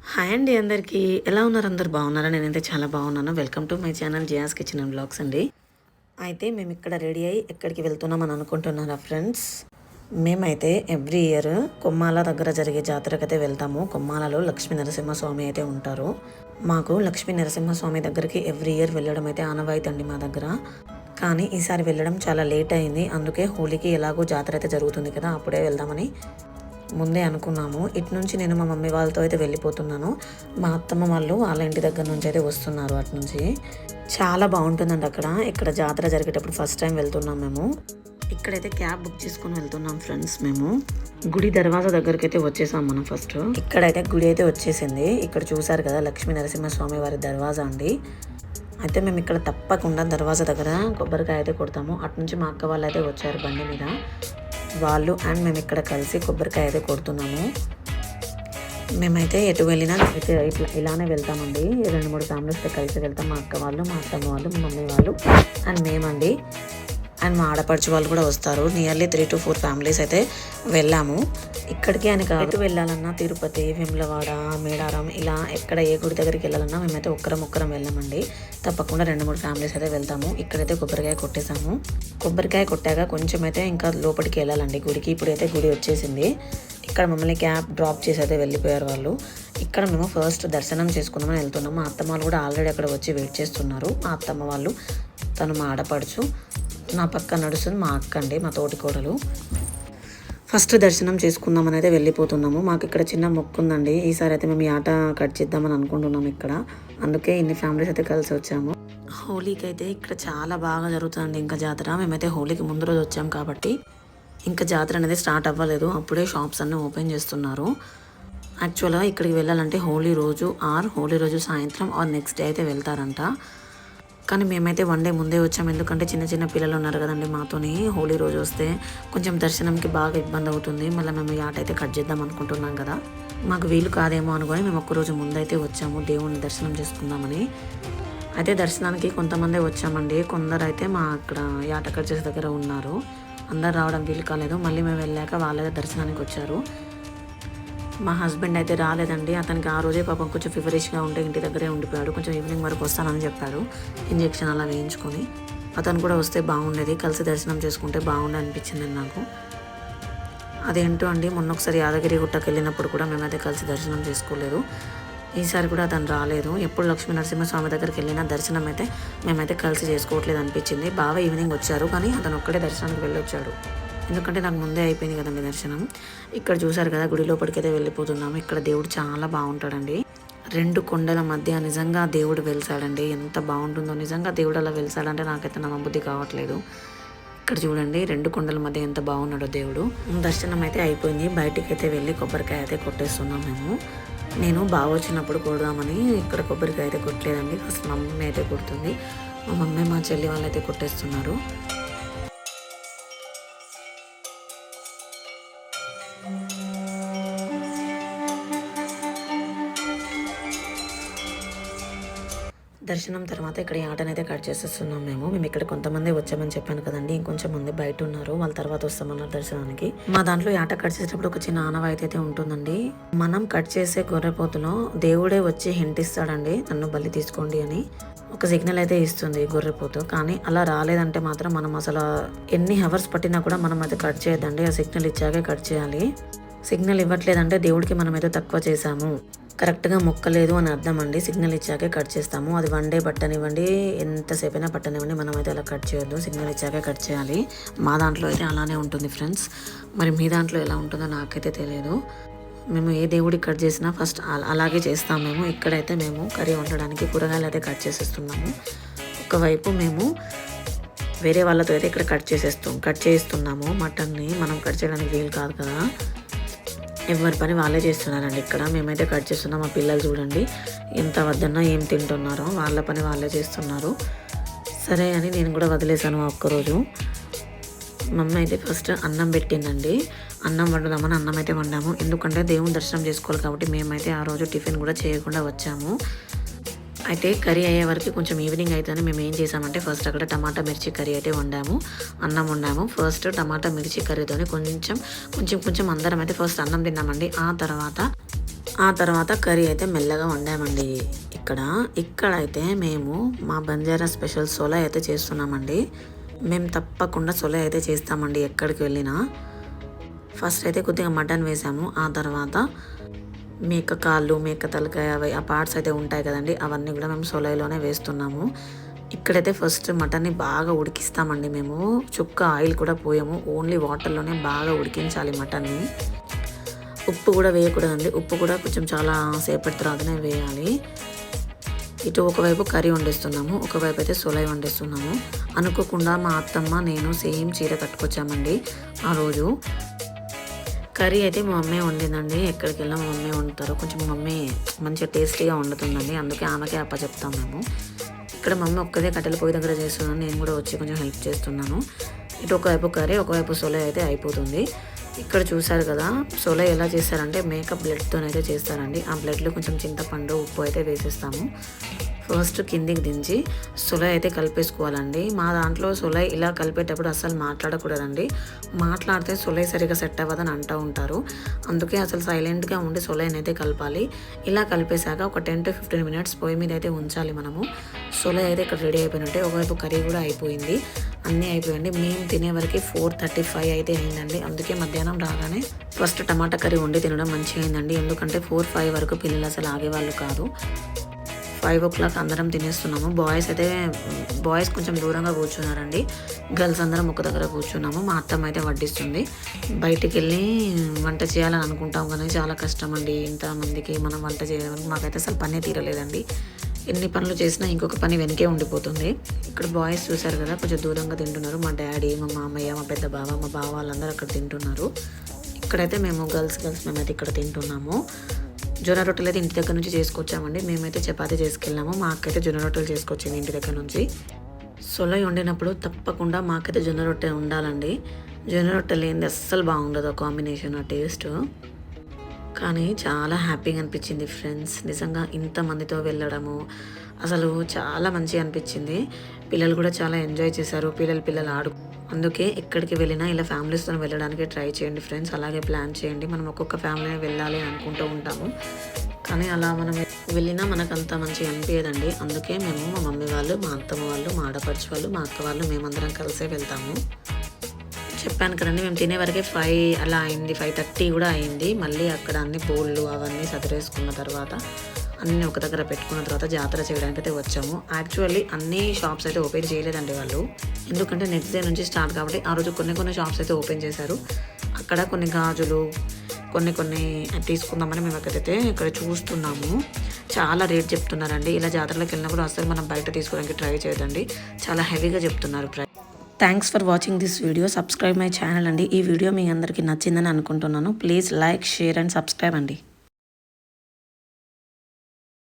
Hi అండి అందరికీ. ఎలా ఉన్నారు? అందరు బాగున్నారా? నేనైతే చాలా బాగున్నాను. వెల్కమ్ టు మై ఛానల్ జియాస్ కిచెన్ అండ్ వ్లాగ్స్ అండి. అయితే మేము ఇక్కడ రెడీ అయ్యి ఎక్కడికి వెళ్తున్నాం అని అనుకుంటున్నారా ఫ్రెండ్స్? మేమైతే ఎవ్రీ ఇయర్ కొమ్మాల దగ్గర జరిగే జాతరకైతే వెళ్తాము. కొమ్మాలలో లక్ష్మీ నరసింహస్వామి అయితే ఉంటారు. మాకు లక్ష్మీ నరసింహస్వామి దగ్గరికి ఎవ్రీ ఇయర్ వెళ్ళడం అయితే ఆనవాయితీ అండి మా దగ్గర. కానీ ఈసారి వెళ్ళడం చాలా లేట్ అయింది. అందుకే హోలీకి ఎలాగో జాతర అయితే జరుగుతుంది కదా, అప్పుడే వెళ్దామని ముందే అనుకున్నాము. ఇటు నుంచి నేను మా మమ్మీ వాళ్ళతో అయితే వెళ్ళిపోతున్నాను. మా అత్తమ్మ వాళ్ళు వాళ్ళ ఇంటి దగ్గర నుంచి అయితే వస్తున్నారు. అటు నుంచి చాలా బాగుంటుందండి అక్కడ. ఇక్కడ జాతర జరిగేటప్పుడు ఫస్ట్ టైం వెళ్తున్నాం మేము. ఇక్కడైతే క్యాబ్ బుక్ చేసుకుని వెళ్తున్నాం ఫ్రెండ్స్. మేము గుడి దర్వాజా దగ్గరికి అయితే వచ్చేసాం మనం ఫస్ట్. ఇక్కడైతే గుడి అయితే వచ్చేసింది. ఇక్కడ చూసారు కదా లక్ష్మీ నరసింహస్వామి వారి దర్వాజా అండి. అయితే మేము ఇక్కడ తప్పకుండా దర్వాజా దగ్గర కొబ్బరికాయ అయితే కొడతాము. అటు నుంచి మా అక్క వాళ్ళు అయితే వచ్చారు బండి మీద. వాళ్ళు అండ్ మేము ఇక్కడ కలిసి కొబ్బరికాయ అయితే కొడుతున్నాము. మేమైతే ఎటు వెళ్ళినా అయితే ఇలానే వెళ్తామండి. 2-3 ఫ్యామిలీస్తో కలిసి వెళ్తాం. మా అక్క వాళ్ళు, మా అత్తమ్మ వాళ్ళు, మా మమ్మీ వాళ్ళు అండ్ మేమండి. అండ్ మా ఆడపడుచు వాళ్ళు కూడా వస్తారు. నియర్లీ 3 to 4 ఫ్యామిలీస్ అయితే వెళ్ళాము. ఇక్కడికి అని కాదు, వెళ్ళాలన్నా తిరుపతి, వేములవాడ, మేడారం ఇలా ఎక్కడ ఏ గుడి దగ్గరికి వెళ్ళాలన్నా మేమైతే ఒక్కరం వెళ్ళామండి. తప్పకుండా 2-3 ఫ్యామిలీస్ అయితే వెళ్తాము. ఇక్కడైతే కొబ్బరికాయ కొట్టేసాము. కొబ్బరికాయ కొట్టాక కొంచెం అయితే ఇంకా లోపలికి వెళ్ళాలండి గుడికి. ఇప్పుడైతే గుడి వచ్చేసింది. ఇక్కడ మమ్మల్ని క్యాబ్ డ్రాప్ చేసి అయితే వెళ్ళిపోయారు వాళ్ళు. ఇక్కడ మేము ఫస్ట్ దర్శనం చేసుకుందామని వెళ్తున్నాము. మా అత్తమ్మ వాళ్ళు కూడా ఆల్రెడీ అక్కడ వచ్చి వెయిట్ చేస్తున్నారు. మా అత్తమ్మ వాళ్ళు, తను మా ఆడపడుచు, నా పక్క నడుస్తుంది మా అక్క అండి, మా తోటి కోడలు. ఫస్ట్ దర్శనం చేసుకుందామని అయితే వెళ్ళిపోతున్నాము. మాకు ఇక్కడ చిన్న మొక్కు ఉందండి. ఈసారి అయితే మేము ఈ ఆట కట్ చేద్దామని అనుకుంటున్నాము ఇక్కడ. అందుకే ఇన్ని ఫ్యామిలీస్ అయితే కలిసి వచ్చాము. హోలీకి అయితే ఇక్కడ చాలా బాగా జరుగుతుందండి ఇంకా జాతర. మేమైతే హోలీకి ముందు రోజు వచ్చాము కాబట్టి ఇంకా జాతర అనేది స్టార్ట్ అవ్వలేదు. అప్పుడే షాప్స్ అన్నీ ఓపెన్ చేస్తున్నారు. యాక్చువల్గా ఇక్కడికి వెళ్ళాలంటే హోలీ రోజు హోలీ రోజు సాయంత్రం నెక్స్ట్ డే అయితే వెళ్తారంట. కానీ మేమైతే 1 day ముందే వచ్చాము. ఎందుకంటే చిన్న పిల్లలు ఉన్నారు కదండి మాతోని. హోలీ రోజు వస్తే కొంచెం దర్శనంకి బాగా ఇబ్బంది అవుతుంది. మళ్ళీ మేము ఈ ఆట అయితే కట్ చేద్దాం అనుకుంటున్నాం కదా, మాకు వీలు కాదేమో అనుకొని మేము ఒక్కరోజు ముందైతే వచ్చాము దేవుణ్ణి దర్శనం చేసుకుందామని. అయితే దర్శనానికి కొంతమంది వచ్చామండి. కొందరు అయితే మా అక్కడ ఈ ఆట కట్ చేసే దగ్గర ఉన్నారు. అందరు రావడం వీలు కాలేదు. మళ్ళీ మేము వెళ్ళాక వాళ్ళైతే దర్శనానికి వచ్చారు. మా హస్బెండ్ అయితే రాలేదండి. అతనికి ఆ రోజే పాపం కొంచెం ఫీవరిష్గా ఉంటే ఇంటి దగ్గరే ఉండిపోయాడు. కొంచెం ఈవినింగ్ వరకు వస్తానని చెప్పాడు, ఇంజెక్షన్ అలా వేయించుకొని. అతను కూడా వస్తే బాగుండేది, కలిసి దర్శనం చేసుకుంటే బాగుండే అనిపించింది నాకు. అదేంటో అండి, మొన్న ఒకసారి యాదగిరి గుట్టకి వెళ్ళినప్పుడు కూడా మేమైతే కలిసి దర్శనం చేసుకోలేదు. ఈసారి కూడా అతను రాలేదు. ఎప్పుడు లక్ష్మీ నరసింహస్వామి దగ్గరికి వెళ్ళినా దర్శనం అయితే మేమైతే కలిసి చేసుకోవట్లేదు అనిపించింది. బాగా ఈవినింగ్ వచ్చారు కానీ అతను ఒక్కడే దర్శనానికి వెళ్ళొచ్చాడు. ఎందుకంటే నాకు ముందే అయిపోయింది కదండి దర్శనం. ఇక్కడ చూసారు కదా గుడి లోపలికైతే వెళ్ళిపోతున్నాము. ఇక్కడ దేవుడు చాలా బాగుంటాడండి. 2 కొండల మధ్య నిజంగా దేవుడు వెలిసాడండి. ఎంత బాగుంటుందో నిజంగా. దేవుడు అలా వెలిసాడంటే నాకైతే నమ్మబుద్ధి కావట్లేదు. ఇక్కడ చూడండి 2 కొండల మధ్య ఎంత బాగున్నాడో దేవుడు. దర్శనం అయితే అయిపోయింది. బయటికి అయితే వెళ్ళి కొబ్బరికాయ అయితే కొట్టేస్తున్నాం మేము. నేను బాగా వచ్చినప్పుడు కొడదామని ఇక్కడ కొబ్బరికాయ అయితే కొట్టలేదండి. ఫస్ట్ మా మమ్మీ అయితే కొడుతుంది. మా మమ్మీ మా చెల్లి వాళ్ళు అయితే కొట్టేస్తున్నారు. దర్శనం తర్వాత ఇక్కడ ఈ ఆటనైతే కట్ చేసేస్తున్నాం మేము ఇక్కడ కొంతమంది వచ్చామని చెప్పాను కదండి. ఇంకొంచెం మంది బయట ఉన్నారు. వాళ్ళ తర్వాత వస్తామన్నారు దర్శనానికి. మా దాంట్లో ఈ ఆట కట్ చేసేటప్పుడు ఒక చిన్న ఆనవాయితీ అయితే ఉంటుందండి. మనం కట్ చేసే గొర్రెపోతులో దేవుడే వచ్చి హింట్ ఇస్తాడండి, నన్ను బలి తీసుకోండి అని. ఒక సిగ్నల్ అయితే ఇస్తుంది గొర్రెపోతు. కానీ అలా రాలేదంటే మాత్రం మనం అసలు ఎన్ని హవర్స్ పట్టినా కూడా మనం అయితే కట్ చేయొద్దండి. ఆ సిగ్నల్ ఇచ్చాకే కట్ చేయాలి. సిగ్నల్ ఇవ్వట్లేదంటే దేవుడికి మనం ఏదో తక్కువ చేసాము, కరెక్ట్గా మొక్కలేదు అని అర్థం అండి. సిగ్నల్ ఇచ్చాకే కట్ చేస్తాము. అది 1 day పట్టనివ్వండి, ఎంతసేపు అయినా పట్టనివ్వండి, మనం అయితే అలా కట్ చేయొద్దు. సిగ్నల్ ఇచ్చాకే కట్ చేయాలి. మా దాంట్లో అయితే అలానే ఉంటుంది ఫ్రెండ్స్. మరి మీ దాంట్లో ఎలా ఉంటుందో నాకైతే తెలియదు. మేము ఏ దేవుడికి కట్ చేసినా ఫస్ట్ అలాగే చేస్తాం మేము. ఇక్కడైతే మేము కర్రీ వండడానికి కూరగాయలు అయితే కట్ చేసేస్తున్నాము. ఒకవైపు మేము వేరే వాళ్ళతో అయితే ఇక్కడ కట్ చేస్తున్నాము. మటన్ని మనం కట్ చేయడానికి వీలు కాదు కదా, ఎవరి పని వాళ్ళే చేస్తున్నారండి. ఇక్కడ మేమైతే కట్ చేస్తున్నాం. మా పిల్లలు చూడండి ఎంత వద్దన్నా ఏం తింటున్నారో, వాళ్ళ పని వాళ్ళే చేస్తున్నారు. సరే అని నేను కూడా వదిలేసాను ఒక్కరోజు. మమ్మీ అయితే ఫస్ట్ అన్నం పెట్టిందండి. అన్నం వండుదామని అన్నం అయితే వండాము. ఎందుకంటే దేవుని దర్శనం చేసుకోవాలి కాబట్టి మేమైతే ఆ రోజు టిఫిన్ కూడా చేయకుండా వచ్చాము. అయితే కర్రీ అయ్యే వరకు కొంచెం ఈవినింగ్ అవుతుందని మేము ఏం చేసామంటే ఫస్ట్ అక్కడ టమాటా మిర్చి కర్రీ అయితే వండాము, అన్నం వండాము. ఫస్ట్ టమాటా మిర్చి కర్రీతోని కొంచెం అందరం అయితే ఫస్ట్ అన్నం తిన్నామండి. ఆ తర్వాత ఆ తర్వాత కర్రీ అయితే మెల్లగా వండామండి. ఇక్కడైతే మేము మా బంజారా స్పెషల్ సోలా అయితే చేస్తున్నామండి. మేము తప్పకుండా సోలా అయితే చేస్తామండి ఎక్కడికి వెళ్ళినా. ఫస్ట్ అయితే కొద్దిగా మటన్ వేసాము. ఆ తర్వాత మేక కాళ్ళు, మేక తలకాయ ఆ పార్ట్స్ అయితే ఉంటాయి కదండి, అవన్నీ కూడా మేము సోలాయిలోనే వేస్తున్నాము. ఇక్కడైతే ఫస్ట్ మటన్ని బాగా ఉడికిస్తామండి మేము. చుక్క ఆయిల్ కూడా పోయాము, ఓన్లీ వాటర్లోనే బాగా ఉడికించాలి మటన్ని. ఉప్పు కూడా వేయకూడదండి, ఉప్పు కూడా కొంచెం చాలా సేపటి తర్వాతనే వేయాలి. ఇటు ఒకవైపు కర్రీ వండిస్తున్నాము, ఒకవైపు అయితే సొలై వండిస్తున్నాము. అనుకోకుండా మా అత్తమ్మ నేను సేమ్ చీర కట్టుకొచ్చామండి ఆ రోజు. కర్రీ అయితే మా మమ్మీ వండిందండి. ఎక్కడికి వెళ్ళినా మా మమ్మీ వండుతారు. కొంచెం మా మమ్మీ మంచిగా టేస్టీగా వండుతుందండి, అందుకే ఆమెకే అప్పచెప్తాం మేము. ఇక్కడ మమ్మీ ఒక్కదే కట్టెల పొయ్యి దగ్గర చేస్తున్నాను, నేను కూడా వచ్చి కొంచెం హెల్ప్ చేస్తున్నాను. ఇటు ఒకవైపు కర్రీ, ఒకవైపు సొలై అయితే అయిపోతుంది. ఇక్కడ చూసారు కదా, సోలా ఎలా చేస్తారంటే మేక బ్లడ్తోనైతే చేస్తారండి. ఆ బ్లడ్లో కొంచెం చింతపండు, ఉప్పు అయితే వేసేస్తాము. ఫస్ట్ కిందికి దించి సొలై అయితే కలిపేసుకోవాలండి. మా దాంట్లో సొలై ఇలా కలిపేటప్పుడు అస్సలు మాట్లాడకూడదండి. మాట్లాడితే సొలై సరిగా సెట్ అవ్వదని అంటూ ఉంటారు. అందుకే అసలు సైలెంట్గా ఉండి సొలైని అయితే కలపాలి. ఇలా కలిపేశాక ఒక 10 to 15 minutes పొయ్యి మీద అయితే ఉంచాలి మనము. సొలై అయితే ఇక్కడ రెడీ అయిపోయినట్టే. ఒకవైపు కర్రీ కూడా అయిపోయింది, అన్నీ అయిపోయింది. మేము తినే వరకు 4:35 అయితే అయిందండి. అందుకే మధ్యాహ్నం రాగానే ఫస్ట్ టమాటా కర్రీ వండి తినడం మంచిగా అయిందండి. ఎందుకంటే 4-5 వరకు పిల్లలు అసలు ఆగేవాళ్ళు కాదు. 5 o'clock అందరం తినేస్తున్నాము. బాయ్స్ కొంచెం దూరంగా కూర్చున్నారండి, గర్ల్స్ అందరం ఒక దగ్గర కూర్చున్నాము. మా అత్తమ్మ అయితే వడ్డిస్తుంది. బయటికి వెళ్ళి వంట చేయాలని అనుకుంటాం కానీ చాలా కష్టం అండి. ఇంతమందికి మనం వంట చేయడానికి మాకైతే అసలు పనే తీరలేదండి. ఎన్ని పనులు చేసినా ఇంకొక పని వెనకే ఉండిపోతుంది. ఇక్కడ బాయ్స్ చూసారు కదా, కొంచెం దూరంగా తింటున్నారు. మా డాడీ, మా మామయ్య, మా పెద్ద బావ, మా బావ వాళ్ళందరూ అక్కడ తింటున్నారు. ఇక్కడైతే మేము గర్ల్స్ మేమైతే ఇక్కడ తింటున్నాము. జొన్న రొట్టెలు అయితే ఇంటి దగ్గర నుంచి చేసుకొచ్చామండి. మేమైతే చపాతీ చేసుకెళ్ళాము. మా అక్క అయితే జొన్న రొట్టెలు చేసుకొచ్చింది ఇంటి దగ్గర నుంచి. సొలై వండినప్పుడు తప్పకుండా మాకైతే జొన్న రొట్టె ఉండాలండి. జొన్న రొట్టె లేనిది అస్సలు బాగుండదు ఆ కాంబినేషన్, ఆ టేస్ట్. కానీ చాలా హ్యాపీగా అనిపించింది ఫ్రెండ్స్, నిజంగా ఇంతమందితో వెళ్ళడము అసలు చాలా మంచిగా అనిపించింది. పిల్లలు కూడా చాలా ఎంజాయ్ చేశారు, పిల్లలు ఆడు. అందుకే ఎక్కడికి వెళ్ళినా ఇలా ఫ్యామిలీస్తో వెళ్ళడానికి ట్రై చేయండి ఫ్రెండ్స్. అలాగే ప్లాన్ చేయండి. మనం ఒక్కొక్క ఫ్యామిలీని వెళ్ళాలి అనుకుంటూ ఉంటాము, కానీ అలా మనం వెళ్ళినా మనకు అంత మంచిగా అనిపించదండి. అందుకే మేము మా మమ్మీ వాళ్ళు, మా అత్తమ్మ వాళ్ళు, మా ఆడపడుచు వాళ్ళు, మా అక్క వాళ్ళు, మేమందరం కలిసే వెళ్తాము. చెప్పాను కదండి, మేము తినే వరకే 5 అలా అయింది, 5:30 కూడా అయింది. మళ్ళీ అక్కడ అన్ని బోళ్ళు అవన్నీ సదిరేసుకున్న తర్వాత అన్నీ ఒక దగ్గర పెట్టుకున్న తర్వాత జాతర చేయడానికి అయితే వచ్చాము. యాక్చువల్లీ అన్ని షాప్స్ అయితే ఓపెన్ చేయలేదండి వాళ్ళు, ఎందుకంటే నెక్స్ట్ డే నుంచి స్టార్ట్ కాబట్టి. ఆ రోజు కొన్ని షాప్స్ అయితే ఓపెన్ చేశారు. అక్కడ కొన్ని గాజులు కొన్ని తీసుకుందామని మేము అక్కడైతే ఇక్కడ చూస్తున్నాము. చాలా రేట్ చెప్తున్నారండి. ఇలా జాతరలోకి వెళ్ళినప్పుడు అసలు మనం బయట తీసుకోవడానికి ట్రై చేయదండి, చాలా హెవీగా చెప్తున్నారు price. Thanks for watching this video. Subscribe my channel అండి. ఈ వీడియో మీ అందరికీ నచ్చిందని అనుకుంటున్నాను. Please like, share and subscribe అండి.